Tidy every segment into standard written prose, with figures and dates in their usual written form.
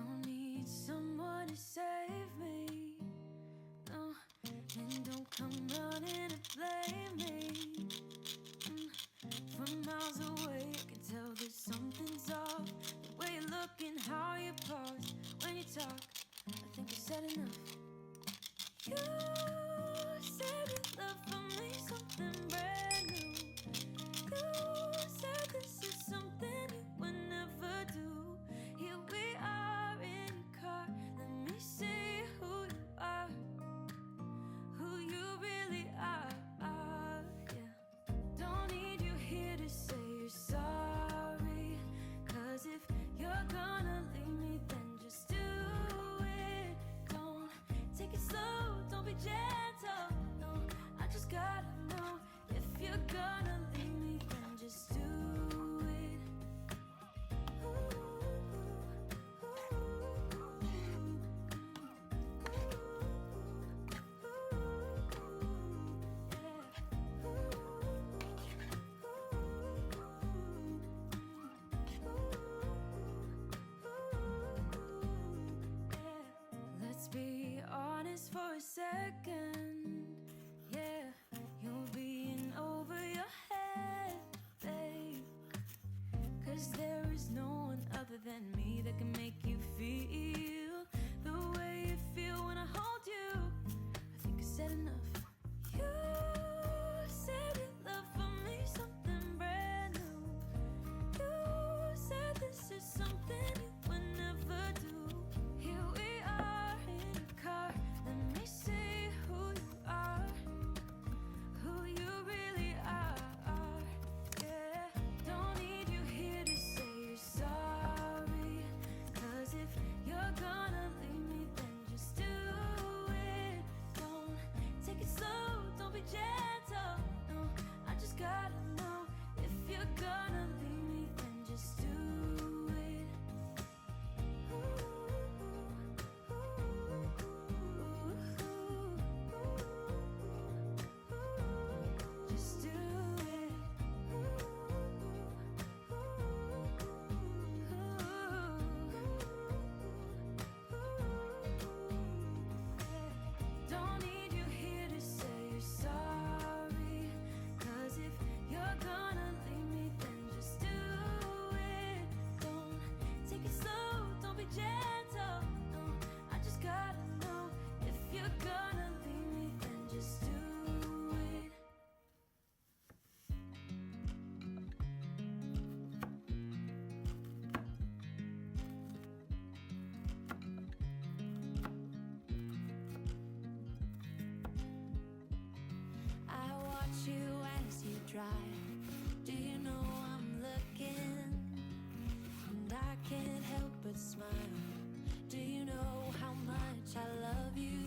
Don't need someone to save me, no. And don't come running to blame me. From miles away I can tell that something's off. The way you look and how you pause when you talk, I think I said enough. You said you love for me something brand new. You said this is something you would never do. Here we are in your car. Let me see who you are, who you really are. Yeah. Don't need you here to say you're sorry, 'cause if you're gonna leave me, then just do it. Don't take it slow, don't be gentle. No, I just gotta know if you're gonna leave me, then just do it. Let's be honest for a second. Yeah, you're being over your head, babe. 'Cause there is no one other than me that can make you feel the way you feel when I hold you. I think I said enough. You said you love for me something brand new. You said this is something you would never do. Here we are in the car. Let me see who you are, who you really are. Yeah. Don't need you here to say you're sorry, 'cause if you're gonna leave me, then just do it. Don't take it slow, don't be gentle. No, I just gotta know if you're gonna leave me, then just do it. Just do it. Don't need you here to say you're sorry, 'cause if you're gonna leave me, then just do it. Don't take it slow, don't be gentle. No, I just gotta know if you're gonna leave me, then just do it. I watch you as you drive. Do you know I'm looking? And I can't help but smile. Do you know how much I love you?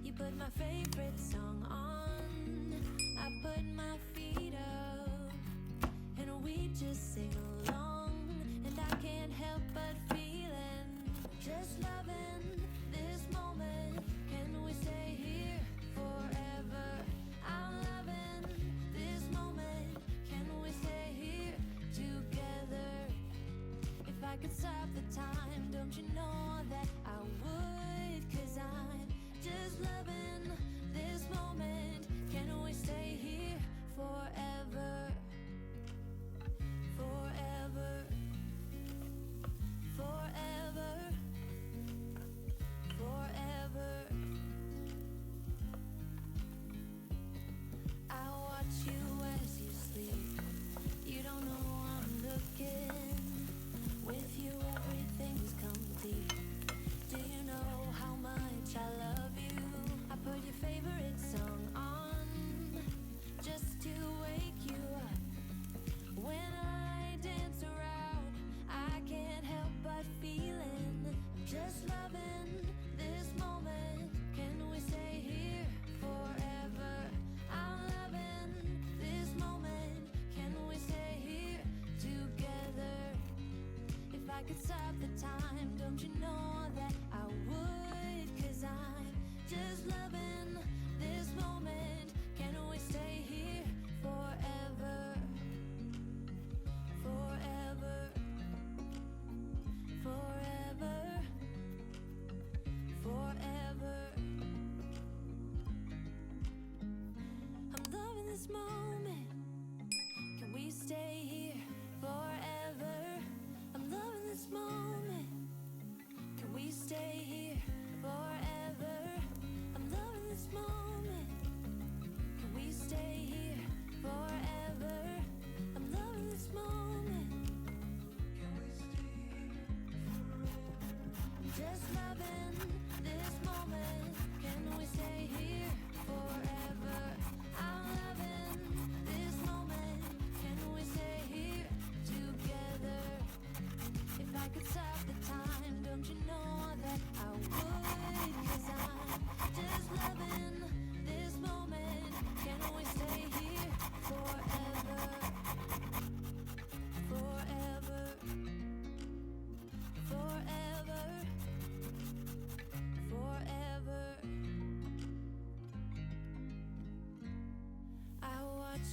You put my favorite song on. I put my feet up, and we just sing along. And I can't help but feeling, just loving this moment. Can we stay here forever? I'm loving this moment. Can we stay here together? If I could stop the time, don't you know that I would? 'Cause I'm just loving this moment. Can we stay here forever? Forever. Forever. Forever. I watch you as you sleep. You don't know I'm looking. With you everything's complete. Do you know how much I love you? I put your favorite song on just to wake you up. When I dance around, I can't help but feeling, just loving this moment. Can we stay here forever? I'm loving this moment. Can we stay here together? If I could stop the time, don't you know that I would? 'Cause I'm just loving this moment. Can we stay here forever? Forever. Forever.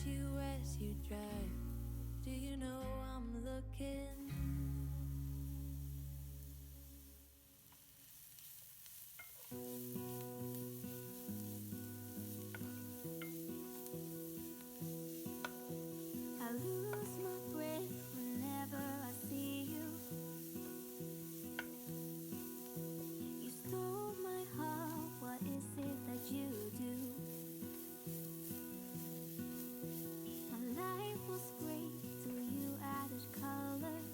you as you drive. Do you know I'm looking? I lose my breath whenever I see you. You stole my heart, what is it that you do? My life was great till you added colors.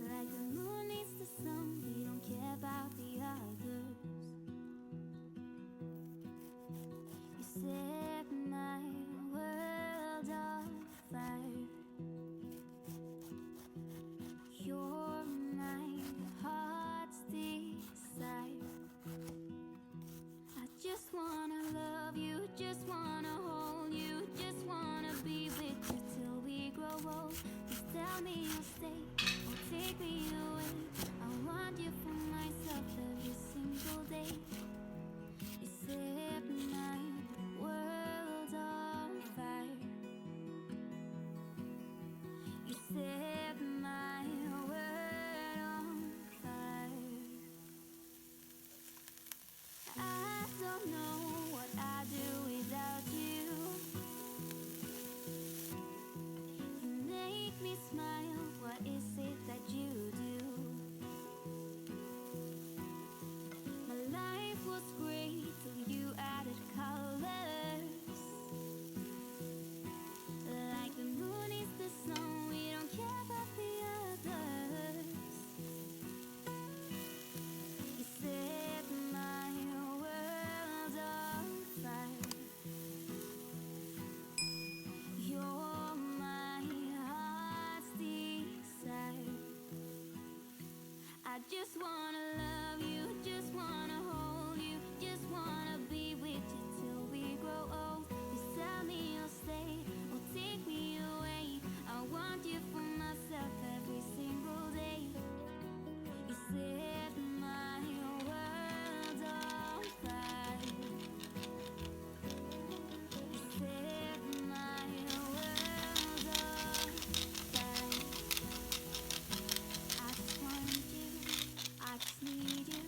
Like the moon needs the sun, we don't care about the others. You set my world on fire. You're my heart's desire. I just wanna love you, just wanna hold you, just wanna be with you till we grow old. Please tell me you'll stay or take me away. I want you for myself every single day. You set my world on fire. You set my world on fire. I don't know what I'd do without you. You make me smile, what is it that you do? My life was great till you added colors. Like the moon is the sun, we don't care about the others. You set my world on fire. You're my heart's desire. I just wanna love you, just wanna hold you, just wanna be with you till we grow old. Please tell me you'll stay or take me away. I want you for myself every single day. You set my world on fire. You set my world on fire. I just want you, I just need you.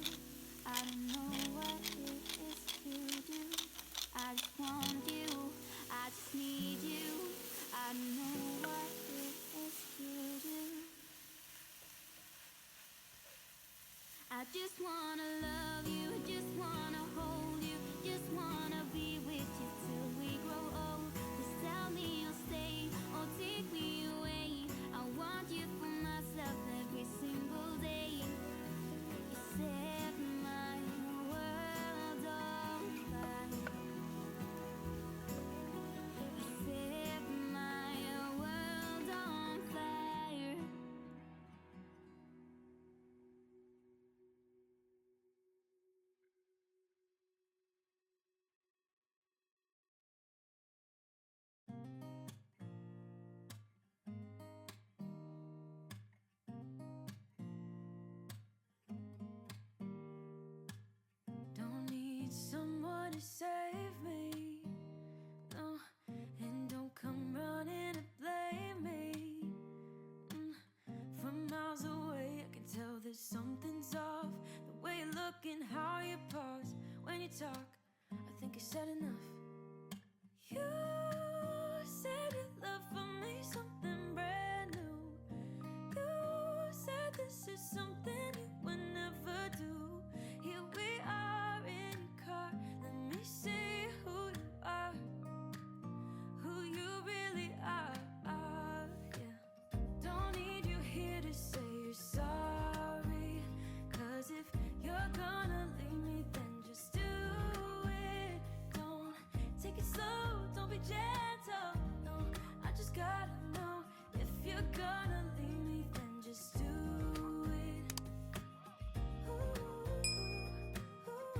I don't know what it is to do. I just want you, I just need you. I don't know what it is to do. I just wanna love you, just wanna hold you, just wanna be with you till we grow old. Just tell me you'll stay or take me away. I want you for myself every single day. You set my world on fire. You set my world on fire. Don't need someone to save me, no, and don't come running to blame me. From miles away, I can tell there's something's off. The way you look and how you pause when you talk, I think I said enough. You said your love for me something brand new. You said this is something you would never do. Here we are in your car. Let me see who you are, who you really are. Yeah. Don't need you here to say you're sorry. 'Cause if you're gonna leave me, then just do it. Don't take it slow, don't be gentle. No, I just gotta know if you're gonna leave me, then just do it. Ooh, ooh, ooh.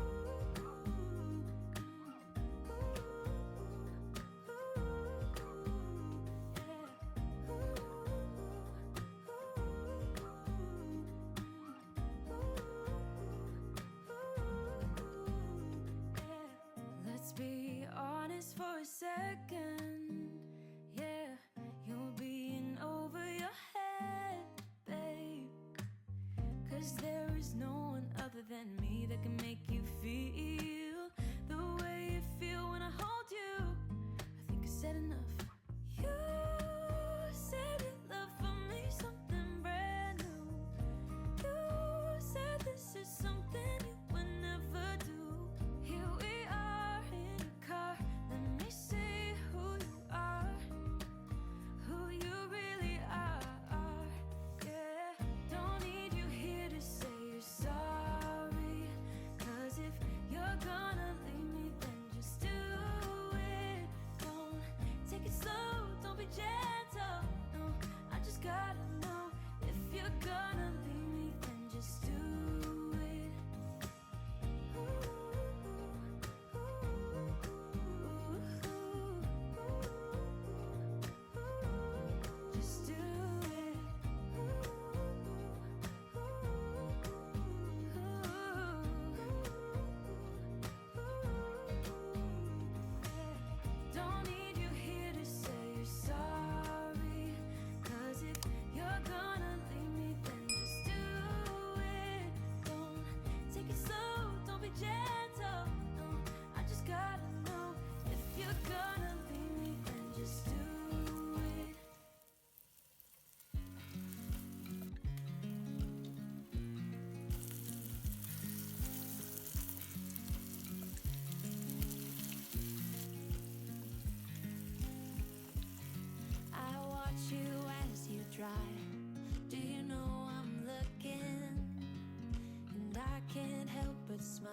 always smile.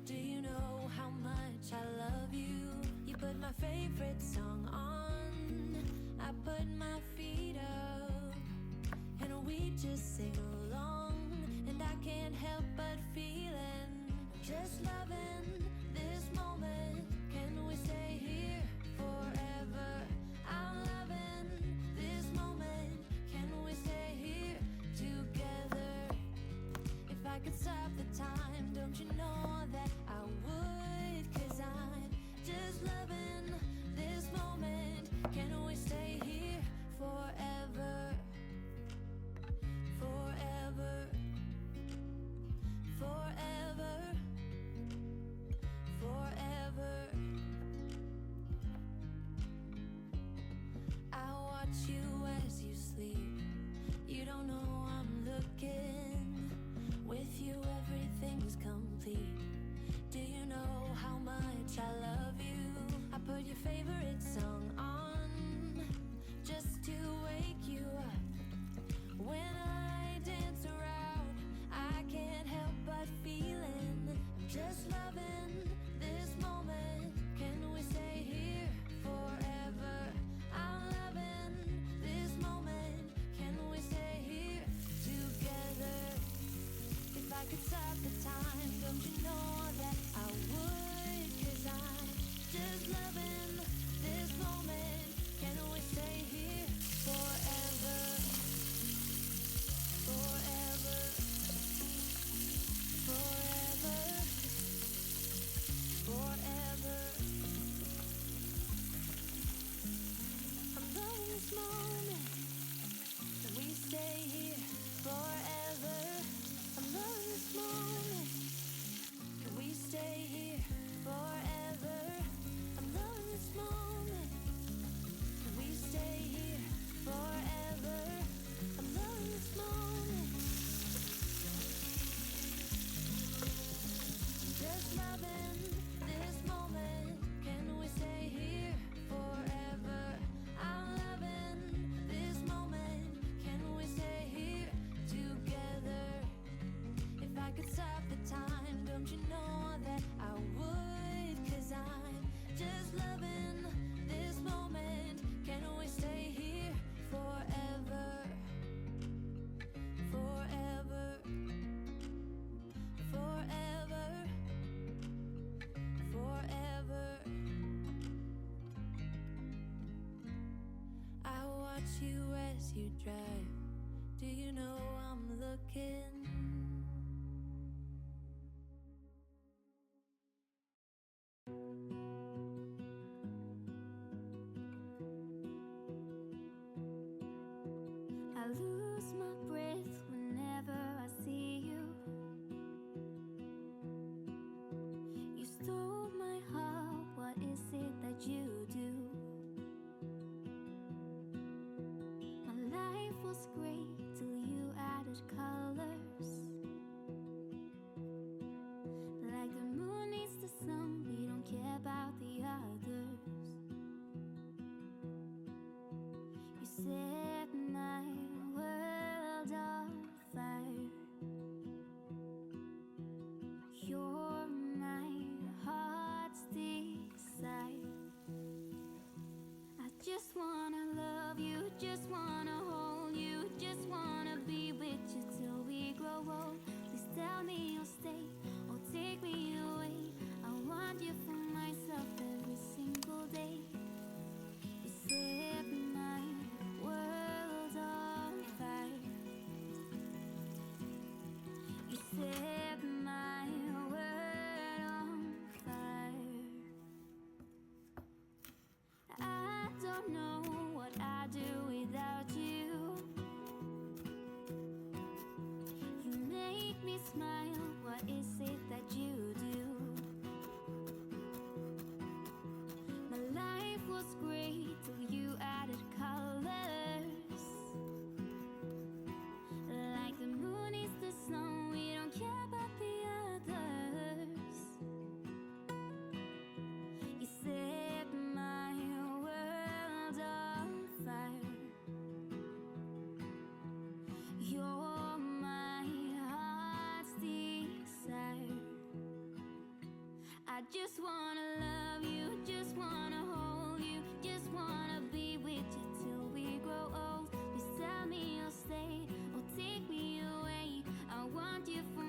Do you know how much I love you? You put my favorite song on, I put my feet up, and we just sing along. And I can't help but feeling, just loving this moment. Can we stay here forever? I'm loving this moment. Can we stay here together? If I could stop the time, don't you know that I would? 'Cause I'm just loving this moment. Can we stay here forever? Forever. Forever. Forever. I watch you as you sleep. You don't know I'm looking. With you everything's complete. Do you know how much I love you? I put your favorite song on just to wake you up. When I dance around, I can't help but feeling, I'm just loving this moment. Can we stay here forever? I'm loving this moment. Can we stay here together? If I could stop the time, don't you know that I would? 'Cause I'm just loving this moment. Can we stay here forever? Forever. Forever. Forever. I'm loving this moment. Can we stay here forever? I'm loving this moment. Can we stay here forever? I'm loving this moment. Can we stay here forever? I'm loving this moment. Just loving this moment. Can we stay here forever? I'm loving this moment. Can we stay here together? If I could stop the time, don't you know that I would? 'Cause I'm just loving this moment. Can we stay here forever? Forever. Forever. Forever. I watch you as you drive. Do you know I'm looking? I lose my breath whenever I see you. You stole my heart, what is it that you do? My life was great till you added colors. Like the moon needs the sun, we don't care about the others. You set my world on fire. You're my heart's desire. I just wanna love you, just wanna hold you, just wanna be with you till we grow old. Please tell me you'll stay or take me away. I want you for myself every single day. You set my world on fire. You set my world on fire. I don't know what I'd do without you. You make me smile, what is it that you do? My life was great till you added colors. Like the moon is the sun, we don't care about the others. You set my world on fire. You're my heart's desire. I just wanna love you, just wanna hold you, just wanna be with you till we grow old. Please tell me you'll stay or take me away. I want you for